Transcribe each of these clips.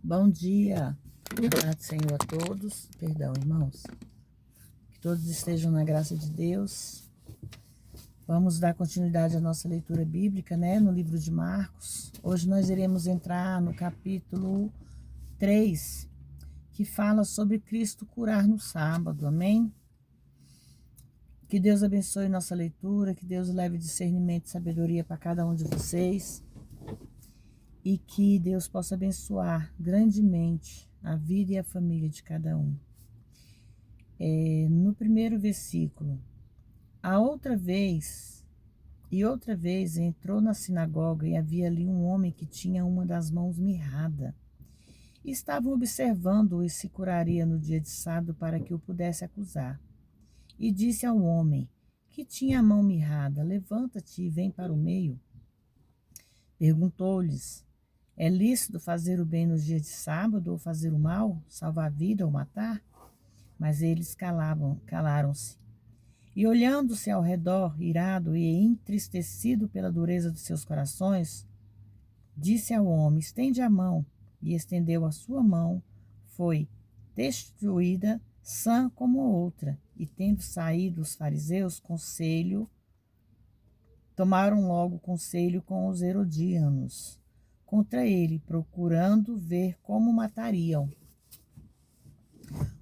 Bom dia, paz do Senhor a todos, perdão, irmãos, que todos estejam na graça de Deus. Vamos dar continuidade à nossa leitura bíblica, no livro de Marcos. Hoje nós iremos entrar no capítulo 3, que fala sobre Cristo curar no sábado, amém? Que Deus abençoe nossa leitura, que Deus leve discernimento e sabedoria para cada um de vocês. E que Deus possa abençoar grandemente a vida e a família de cada um. No primeiro versículo, outra vez entrou na sinagoga e havia ali um homem que tinha uma das mãos mirrada. E estavam observando-o e se curaria no dia de sábado para que o pudesse acusar. E disse ao homem que tinha a mão mirrada: levanta-te e vem para o meio. Perguntou-lhes: é lícito fazer o bem nos dias de sábado ou fazer o mal, salvar a vida ou matar? Mas eles calaram-se. E olhando-se ao redor, irado e entristecido pela dureza dos seus corações, disse ao homem: estende a mão. E estendeu a sua mão, foi destruída, sã como outra. E tendo saído os fariseus, tomaram logo conselho com os herodianos contra ele, procurando ver como matariam.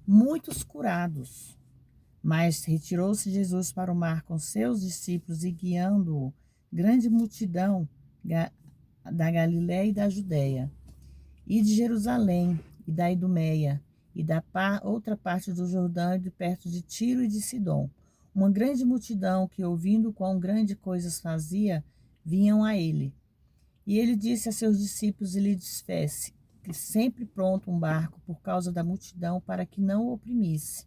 Muitos curados. Mas retirou-se Jesus para o mar com seus discípulos e guiando-o, grande multidão da Galiléia e da Judéia, e de Jerusalém, e da Idumeia, e da outra parte do Jordão, e de perto de Tiro e de Sidom. Uma grande multidão que, ouvindo quão grandes coisas fazia, vinham a ele. E ele disse a seus discípulos e lhe desfesse, que sempre pronto um barco por causa da multidão, para que não o oprimisse.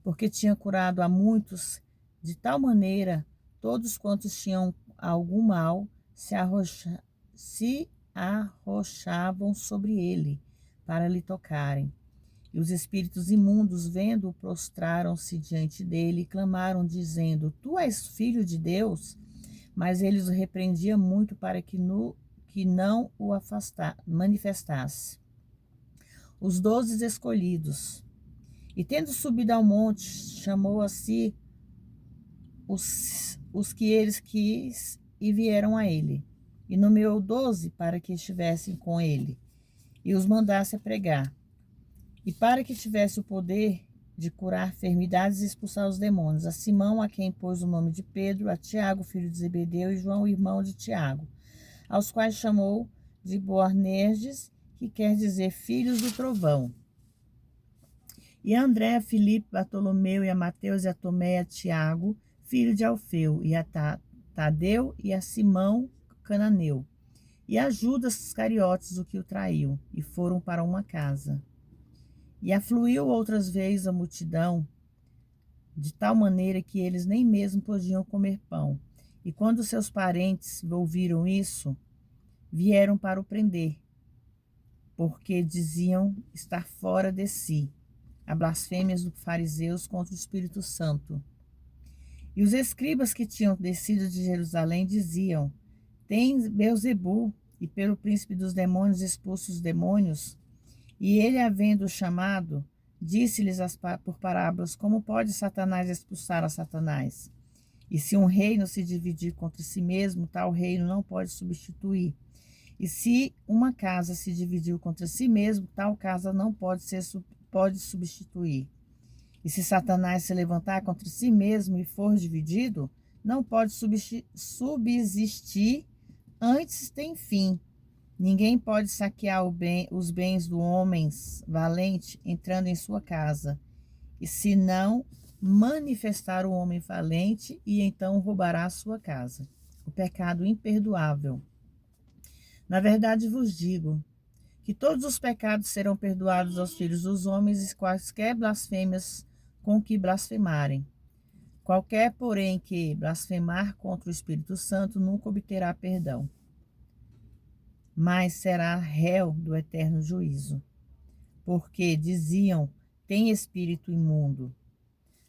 Porque tinha curado a muitos, de tal maneira, todos quantos tinham algum mal, se arrochavam sobre ele, para lhe tocarem. E os espíritos imundos, vendo-o, prostraram-se diante dele e clamaram, dizendo: tu és filho de Deus? Mas ele os repreendia muito para que não o manifestasse. Os 12 escolhidos. E tendo subido ao monte, chamou a si os que eles quis e vieram a ele. E nomeou 12 para que estivessem com ele e os mandasse a pregar. E para que tivesse o poder de curar enfermidades e expulsar os demônios, a Simão, a quem pôs o nome de Pedro, a Tiago, filho de Zebedeu, e João, irmão de Tiago, aos quais chamou de Boanerges, que quer dizer filhos do trovão. E a André, a Filipe, Bartolomeu, e a Mateus, e a Tomé, e a Tiago, filho de Alfeu, e a Tadeu, e a Simão, cananeu, e a Judas Iscariotes, o que o traiu, e foram para uma casa. E afluiu outras vezes a multidão, de tal maneira que eles nem mesmo podiam comer pão. E quando seus parentes ouviram isso, vieram para o prender, porque diziam estar fora de si, a blasfêmias dos fariseus contra o Espírito Santo. E os escribas que tinham descido de Jerusalém diziam: tem Beelzebu, e pelo príncipe dos demônios expulsa os demônios? E ele, havendo chamado, disse-lhes por parábolas: como pode Satanás expulsar a Satanás? E se um reino se dividir contra si mesmo, tal reino não pode substituir. E se uma casa se dividiu contra si mesmo, tal casa não pode substituir. E se Satanás se levantar contra si mesmo e for dividido, não pode subsistir, antes tem fim. Ninguém pode saquear os bens do homem valente entrando em sua casa, e se não manifestar o homem valente, e então roubará a sua casa. O pecado imperdoável. Na verdade vos digo que todos os pecados serão perdoados aos filhos dos homens, e quaisquer blasfêmias com que blasfemarem. Qualquer, porém, que blasfemar contra o Espírito Santo nunca obterá perdão, mas será réu do eterno juízo. Porque diziam: tem espírito imundo.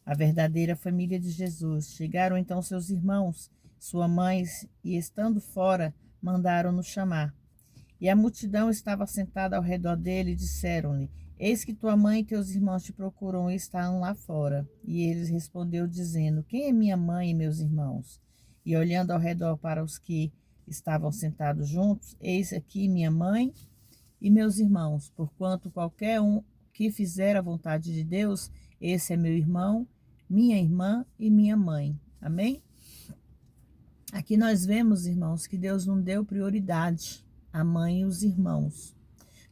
A verdadeira família de Jesus. Chegaram então seus irmãos, sua mãe, e estando fora, mandaram-no chamar. E a multidão estava sentada ao redor dele e disseram-lhe: Eis que tua mãe e teus irmãos te procuram e estão lá fora. E ele respondeu, dizendo: Quem é minha mãe e meus irmãos? E olhando ao redor para os que estavam sentados juntos, eis aqui minha mãe e meus irmãos, porquanto qualquer um que fizer a vontade de Deus, esse é meu irmão, minha irmã e minha mãe. Amém? Aqui nós vemos, irmãos, que Deus não deu prioridade à mãe e os irmãos.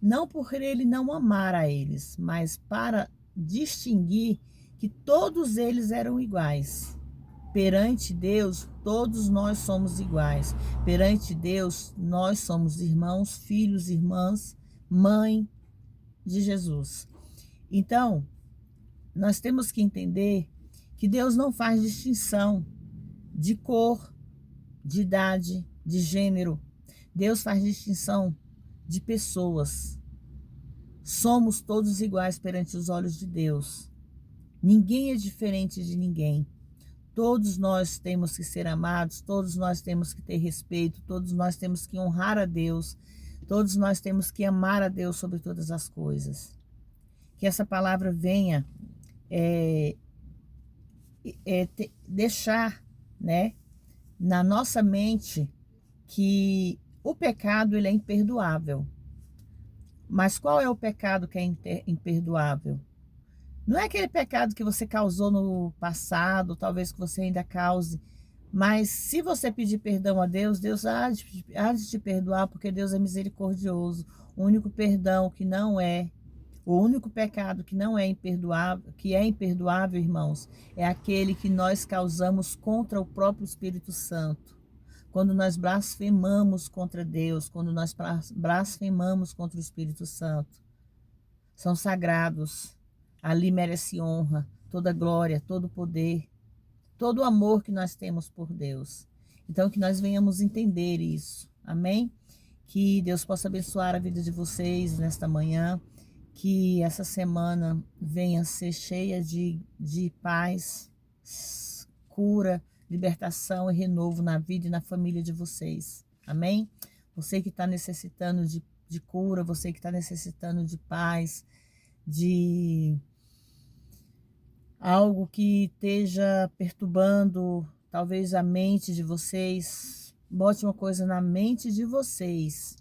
Não por ele não amar a eles, mas para distinguir que todos eles eram iguais. Perante Deus, todos nós somos iguais. Perante Deus, nós somos irmãos, filhos, irmãs, mãe de Jesus. Então, nós temos que entender que Deus não faz distinção de cor, de idade, de gênero. Deus faz distinção de pessoas. Somos todos iguais perante os olhos de Deus. Ninguém é diferente de ninguém. Todos nós temos que ser amados, todos nós temos que ter respeito, todos nós temos que honrar a Deus, todos nós temos que amar a Deus sobre todas as coisas. Que essa palavra venha deixar, né, na nossa mente que o pecado ele é imperdoável. Mas qual é o pecado que é imperdoável? Não é aquele pecado que você causou no passado, talvez que você ainda cause, mas se você pedir perdão a Deus, Deus há de te perdoar, porque Deus é misericordioso. O único perdão que não é, o único pecado que não é imperdoável, irmãos, é aquele que nós causamos contra o próprio Espírito Santo. Quando nós blasfemamos contra Deus, quando nós blasfemamos contra o Espírito Santo. São sagrados. Ali merece honra, toda glória, todo poder, todo o amor que nós temos por Deus. Então, que nós venhamos entender isso. Amém? Que Deus possa abençoar a vida de vocês nesta manhã. Que essa semana venha ser cheia de paz, cura, libertação e renovo na vida e na família de vocês. Amém? Você que está necessitando de cura, você que está necessitando de paz, de algo que esteja perturbando talvez a mente de vocês, bote uma coisa na mente de vocês: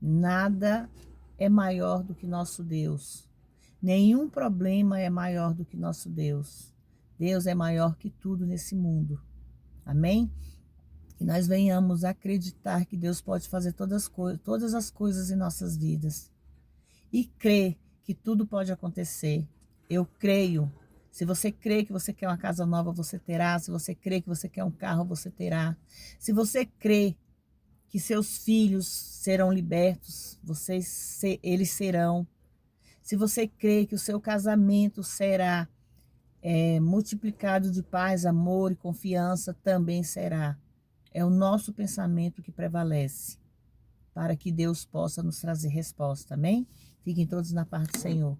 nada é maior do que nosso Deus. Nenhum problema é maior do que nosso Deus. Deus é maior que tudo nesse mundo. Amém? Que nós venhamos acreditar que Deus pode fazer todas as coisas em nossas vidas. E crer que tudo pode acontecer. Eu creio. Se você crê que você quer uma casa nova, você terá. Se você crê que você quer um carro, você terá. Se você crê que seus filhos serão libertos, eles serão. Se você crê que o seu casamento será multiplicado de paz, amor e confiança, também será. É o nosso pensamento que prevalece, para que Deus possa nos trazer resposta. Amém? Fiquem todos na paz do Senhor.